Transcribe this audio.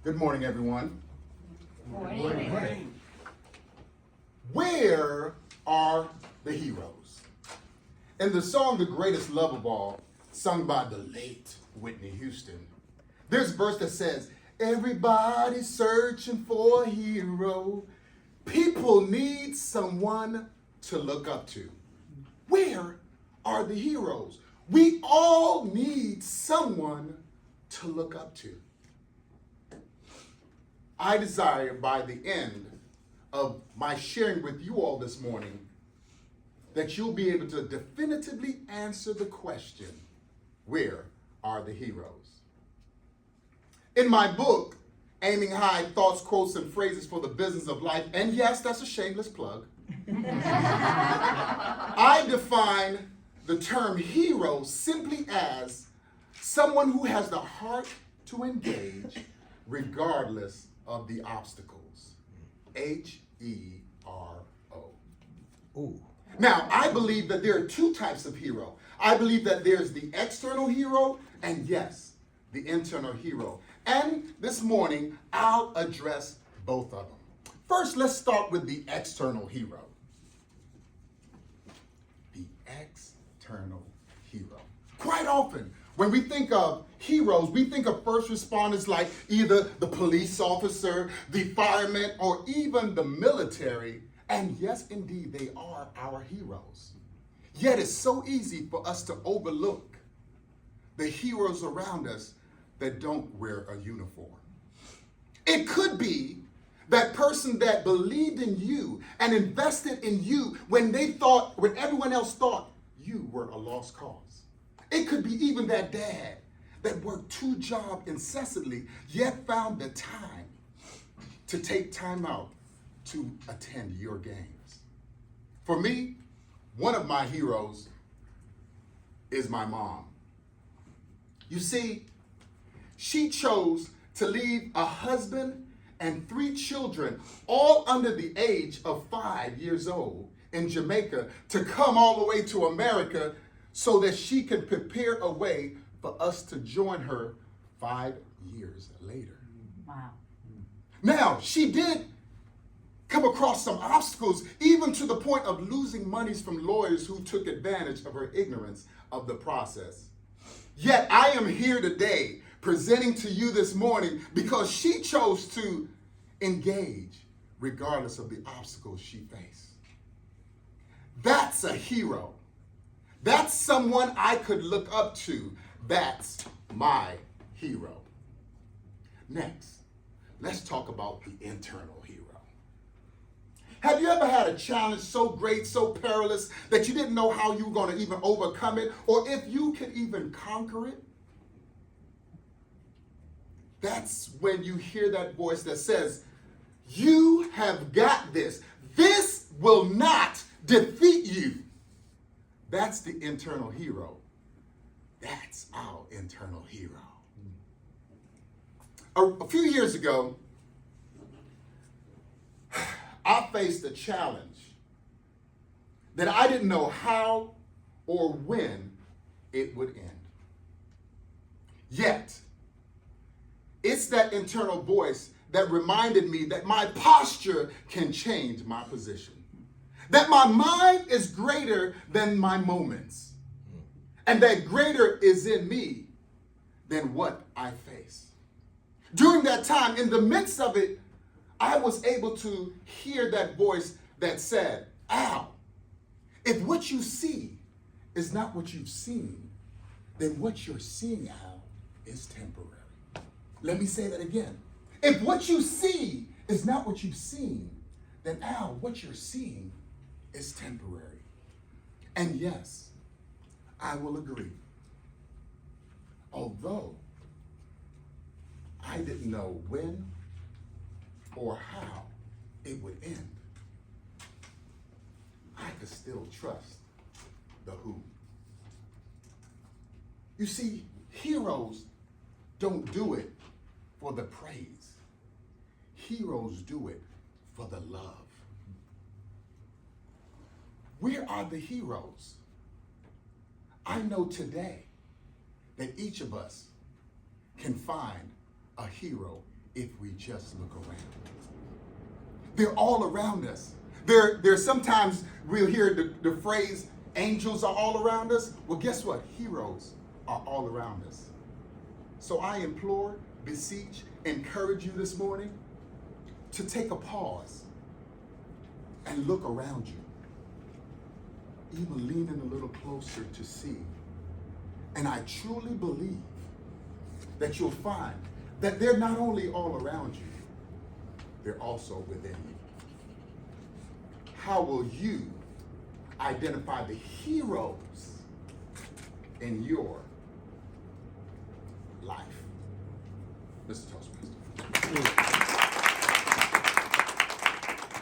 Good morning, everyone. Morning. Where are the heroes? In the song The Greatest Love of All, sung by the late Whitney Houston, there's a verse that says, everybody's searching for a hero. People need someone to look up to. Where are the heroes? We all need someone to look up to. I desire by the end of my sharing with you all this morning that you'll be able to definitively answer the question, where are the heroes? In my book, Aiming High, Thoughts, Quotes, and Phrases for the Business of Life, and yes, that's a shameless plug, I define the term hero simply as someone who has the heart to engage regardless of the obstacles. H-E-R-O. Ooh. Now, I believe that there are two types of hero. I believe that there's the external hero and, yes, the internal hero. And this morning, I'll address both of them. First, let's start with the external hero. The external hero. Quite often, when we think of heroes, we think of first responders like either the police officer, the fireman, or even the military. And yes, indeed, they are our heroes. Yet it's so easy for us to overlook the heroes around us that don't wear a uniform. It could be that person that believed in you and invested in you when everyone else thought you were a lost cause. It could be even that dad that worked two jobs incessantly, yet found the time to take time out to attend your games. For me, one of my heroes is my mom. You see, she chose to leave a husband and 3 children, all under the age of 5 years old, in Jamaica to come all the way to America so that she could prepare a way for us to join her 5 years later. Wow. Now, she did come across some obstacles, even to the point of losing monies from lawyers who took advantage of her ignorance of the process. Yet I am here today presenting to you this morning because she chose to engage regardless of the obstacles she faced. That's a hero. That's someone I could look up to. That's my hero. Next, let's talk about the internal hero. Have you ever had a challenge so great, so perilous, that you didn't know how you were going to even overcome it, or if you could even conquer it? That's when you hear that voice that says, you have got this. This will not defeat you. That's the internal hero. That's our internal hero. A few years ago, I faced a challenge that I didn't know how or when it would end. Yet, it's that internal voice that reminded me that my posture can change my position. That my mind is greater than my moments. And that greater is in me than what I face. During that time, in the midst of it, I was able to hear that voice that said, Al, if what you see is not what you've seen, then what you're seeing, Al, is temporary. Let me say that again. If what you see is not what you've seen, then Al, what you're seeing is temporary. And yes, I will agree. Although I didn't know when or how it would end, I could still trust the who. You see, heroes don't do it for the praise. Heroes do it for the love. Where are the heroes? I know today that each of us can find a hero if we just look around. They're all around us. There's sometimes we'll hear the phrase, angels are all around us. Well, guess what? Heroes are all around us. So I implore, beseech, encourage you this morning to take a pause and look around you. Even leaning a little closer to see. And I truly believe that you'll find that they're not only all around you, they're also within you. How will you identify the heroes in your life? Mr. Toastmaster.